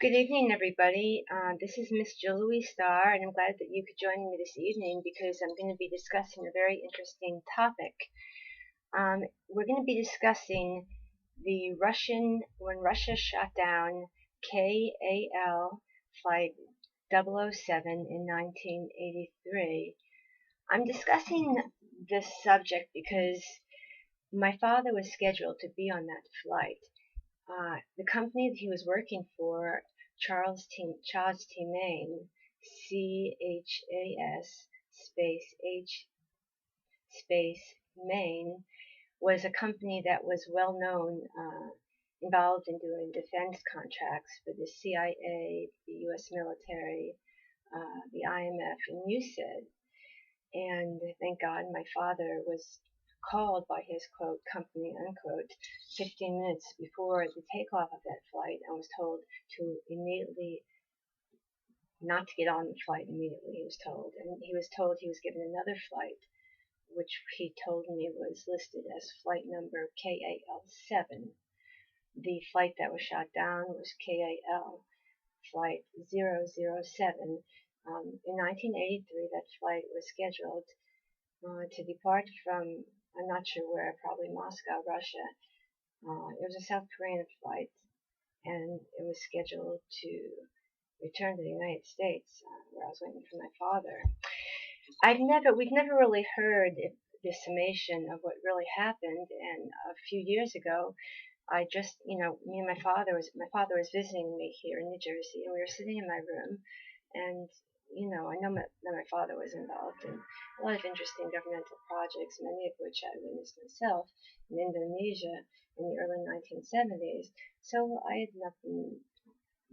Good evening, everybody. This is Miss Jill Louise Starr, and I'm glad that you could join me this evening because I'm going to be discussing a very interesting topic. We're going to be discussing when Russia shot down KAL Flight 007 in 1983. I'm discussing this subject because my father was scheduled to be on that flight. The company that he was working for, Charles T. Main, CHAS space H space Main, was a company that was well known, involved in doing defense contracts for the CIA, the U.S. military, the IMF, and USAID. And thank God my father was called by his, quote, company, unquote, 15 minutes before the takeoff of that flight and was told to immediately not to get on the flight immediately, he was told. And he was told he was given another flight, which he told me was listed as flight number KAL-7. The flight that was shot down was KAL flight 007. In 1983, that flight was scheduled to depart from, I'm not sure where, probably Moscow, Russia. It was a South Korean flight, and it was scheduled to return to the United States, where I was waiting for my father. We've never really heard the summation of what really happened, and a few years ago, me and my father was visiting me here in New Jersey, and we were sitting in my room, and I know that my father was involved in a lot of interesting governmental projects, many of which I witnessed myself in Indonesia in the early 1970s. So I had nothing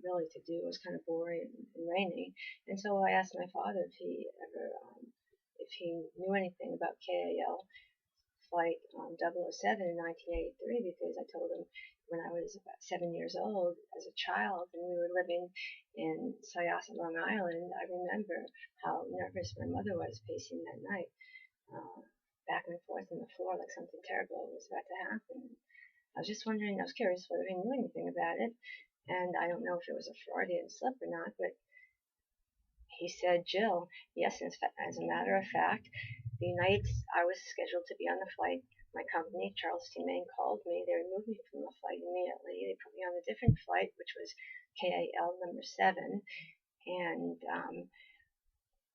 really to do. It was kind of boring and rainy, and so I asked my father if he knew anything about KAL flight 007 in 1983, because I told him when I was about 7 years old as a child and we were living in Syosset, Long Island, I remember how nervous my mother was pacing that night, back and forth on the floor like something terrible was about to happen. I was curious whether he knew anything about it, and I don't know if it was a Freudian slip or not, but he said, Jill, yes, as a matter of fact, I was scheduled to be on the flight. My company, Charles T. Main, called me. They removed me from the flight immediately. They put me on a different flight, which was KAL number 7, and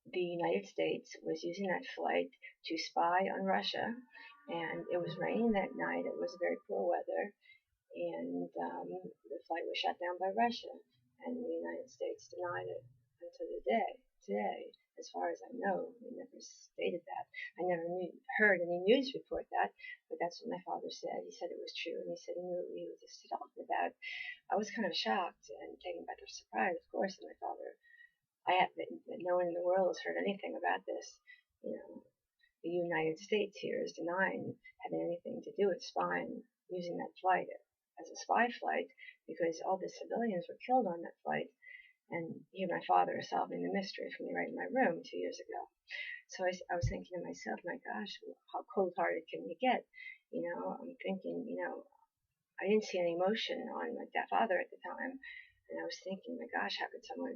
the United States was using that flight to spy on Russia, and it was raining that night. It was very poor weather, and the flight was shut down by Russia, and the United States denied it until today. As far as I know, they never stated that. I never heard any news report that, but that's what my father said. He said it was true, and he said he knew what he was just talking about. I was kind of shocked and taken by surprise, of course, that my father, that no one in the world has heard anything about this. The United States here is denying having anything to do with spying, using that flight as a spy flight, because all the civilians were killed on that flight. And here my father is solving the mystery for me right in my room 2 years ago. So I was thinking to myself, my gosh, how cold-hearted can you get? I'm thinking, I didn't see any emotion on my father at the time. And I was thinking, my gosh, how could someone,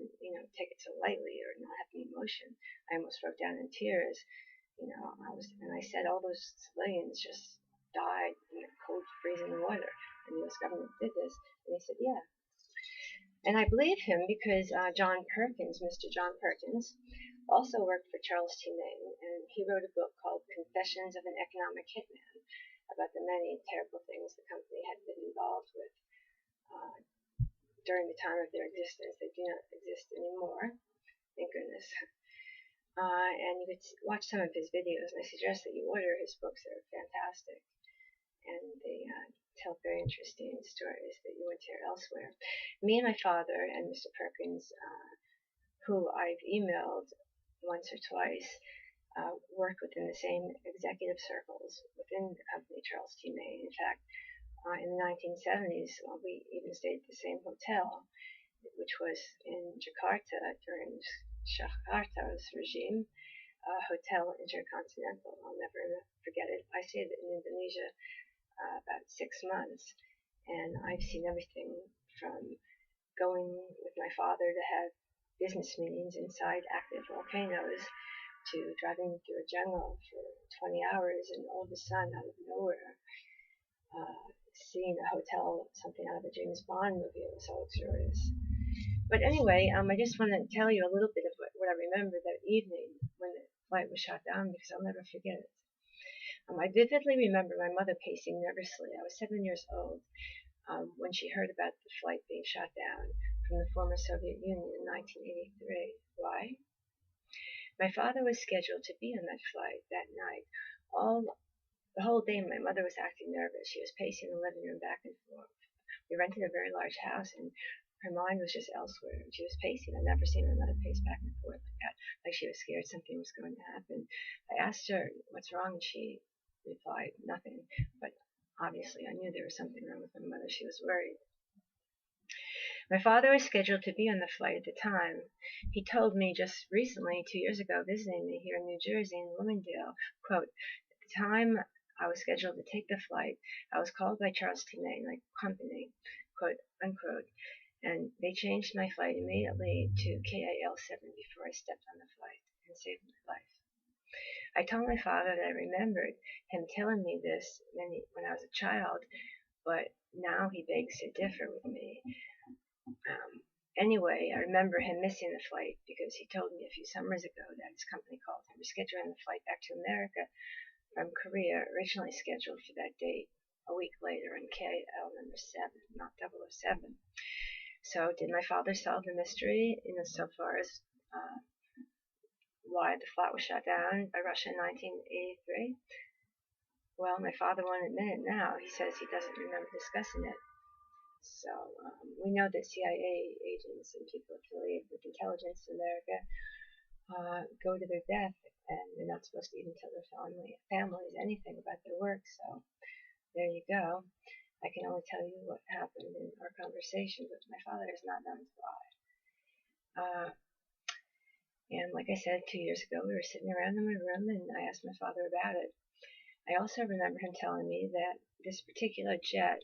take it so lightly or not have any emotion? I almost broke down in tears. And I said, all those civilians just died in the cold, freezing water. And the U.S. government did this. And he said, yeah. And I believe him because Mr. John Perkins, also worked for Charles T. Main, and he wrote a book called Confessions of an Economic Hitman about the many terrible things the company had been involved with during the time of their existence. They do not exist anymore, thank goodness. And you could watch some of his videos, and I suggest that you order his books. They're fantastic, and they tell very interesting stories that you won't hear elsewhere. Me and my father and Mr. Perkins, who I've emailed once or twice, work within the same executive circles within the company Charles T. Main. In fact, in the 1970s, we even stayed at the same hotel, which was in Jakarta during Jakarta's regime, Hotel Intercontinental. I'll never forget it. I stayed in Indonesia about 6 months, and I've seen everything from going with my father to have business meetings inside active volcanoes, to driving through a jungle for 20 hours and all of a sudden out of nowhere, seeing a hotel, something out of a James Bond movie. It was so luxurious. But anyway, I just want to tell you a little bit of what I remember that evening when the flight was shot down, because I'll never forget it. I vividly remember my mother pacing nervously. I was 7 years old when she heard about the flight being shot down from the former Soviet Union in 1983. Why? My father was scheduled to be on that flight that night. The whole day my mother was acting nervous. She was pacing the living room back and forth. We rented a very large house, and her mind was just elsewhere. She was pacing. I'd never seen my mother pace back and forth like that, like she was scared something was going to happen. I asked her, "What's wrong?" and she replied, "Nothing." But obviously I knew there was something wrong with my mother. She was worried. My father was scheduled to be on the flight at the time. He told me just recently, 2 years ago, visiting me here in New Jersey in Bloomingdale, quote, "At the time I was scheduled to take the flight, I was called by Charles T. Maine, my company, quote, unquote, and they changed my flight immediately to KAL-7 before I stepped on the flight and saved my life." I told my father that I remembered him telling me this when I was a child, but now he begs to differ with me. Anyway, I remember him missing the flight because he told me a few summers ago that his company called him rescheduling the flight back to America from Korea, originally scheduled for that date a week later in KL number 7, not 007. So did my father solve the mystery insofar as why the flight was shot down by Russia in 1983? Well, my father won't admit it now. He says he doesn't remember discussing it. So we know that CIA agents and people affiliated with intelligence in America go to their death, and they're not supposed to even tell their families anything about their work. So there you go. I can only tell you what happened in our conversation, but my father is not known to lie. And like I said, 2 years ago, we were sitting around in my room, and I asked my father about it. I also remember him telling me that this particular jet,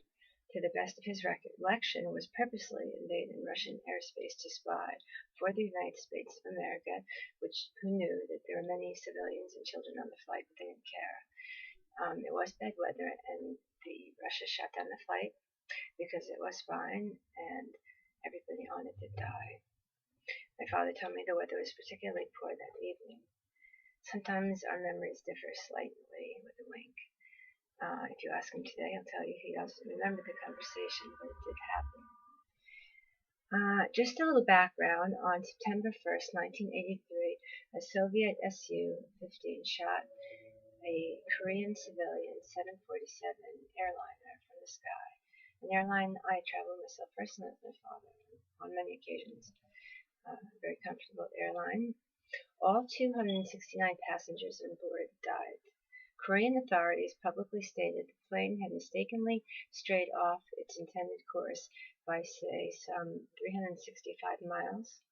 to the best of his recollection, was purposely invading Russian airspace to spy for the United States of America, who knew that there were many civilians and children on the flight, but they didn't care. It was bad weather, and Russia shut down the flight because it was spying, and everybody on it did die. My father told me the weather was particularly poor that evening. Sometimes our memories differ slightly, with a wink. If you ask him today, he'll tell you he doesn't remember the conversation, but it did happen. Just a little background. On September 1st, 1983, a Soviet Su-15 shot a Korean civilian 747 airliner from the sky, an airline I traveled myself personally with my father on many occasions. A very comfortable airline. All 269 passengers on board died. Korean authorities publicly stated the plane had mistakenly strayed off its intended course by, say, some 365 miles.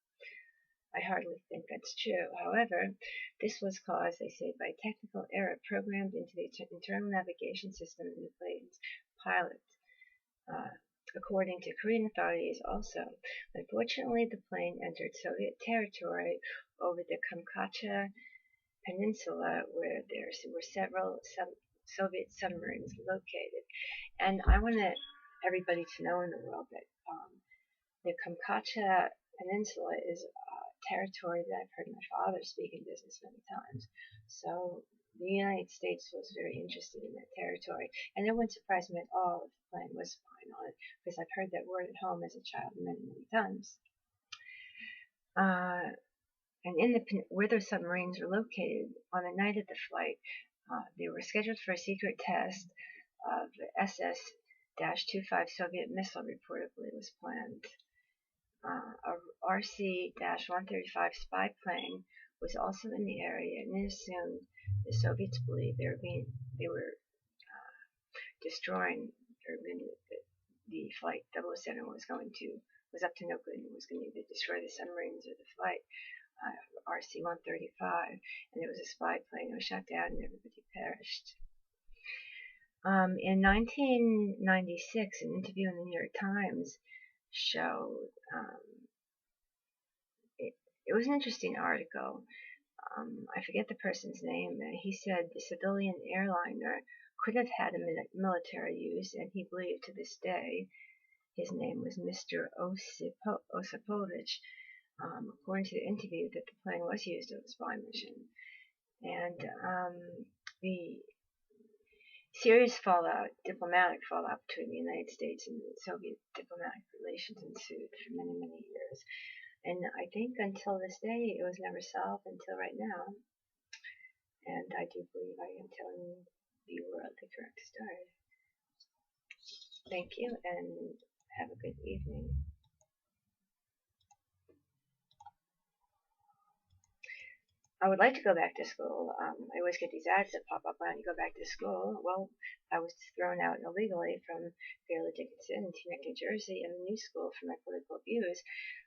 I hardly think that's true. However, this was caused, they say, by technical error programmed into the internal navigation system in the plane's pilot. According to Korean authorities also, unfortunately the plane entered Soviet territory over the Kamchatka Peninsula, where there were several Soviet submarines located. And I want everybody to know in the world that the Kamchatka Peninsula is a territory that I've heard my father speak in business many times. So the United States was very interested in that territory, and it wouldn't surprise me at all if the plane was spying on it, because I've heard that word at home as a child many, many times. And where the submarines were located, on the night of the flight, they were scheduled for a secret test of the SS-25 Soviet missile reportedly was planned. A RC-135 spy plane was also in the area, and it assumed the Soviets believed they were destroying, or the flight 007 was up to no good and was going to either destroy the submarines or the flight. RC-135, and it was a spy plane. It was shot down and everybody perished. In 1996, an interview in the New York Times show. It, it was an interesting article. I forget the person's name. He said the civilian airliner could have had a military use, and he believed to this day, his name was Mr. Osipovich, according to the interview, that the plane was used as a spy mission. And the serious fallout, diplomatic fallout between the United States and Soviet diplomatic relations ensued for many, many years. And I think until this day, it was never solved until right now. And I do believe I am telling the world the correct story. Thank you, and have a good evening. I would like to go back to school. I always get these ads that pop up when you go back to school. Well, I was thrown out illegally from Fairleigh Dickinson in Teaneck, New Jersey, and a new school for my political views.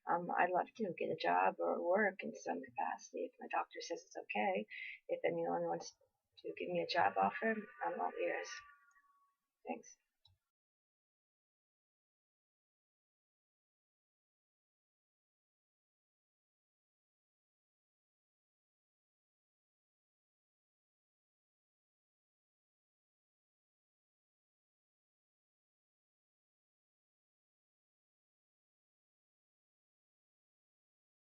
I'd love to get a job or work in some capacity if my doctor says it's okay. If anyone wants to give me a job offer, I'm all ears. Thanks.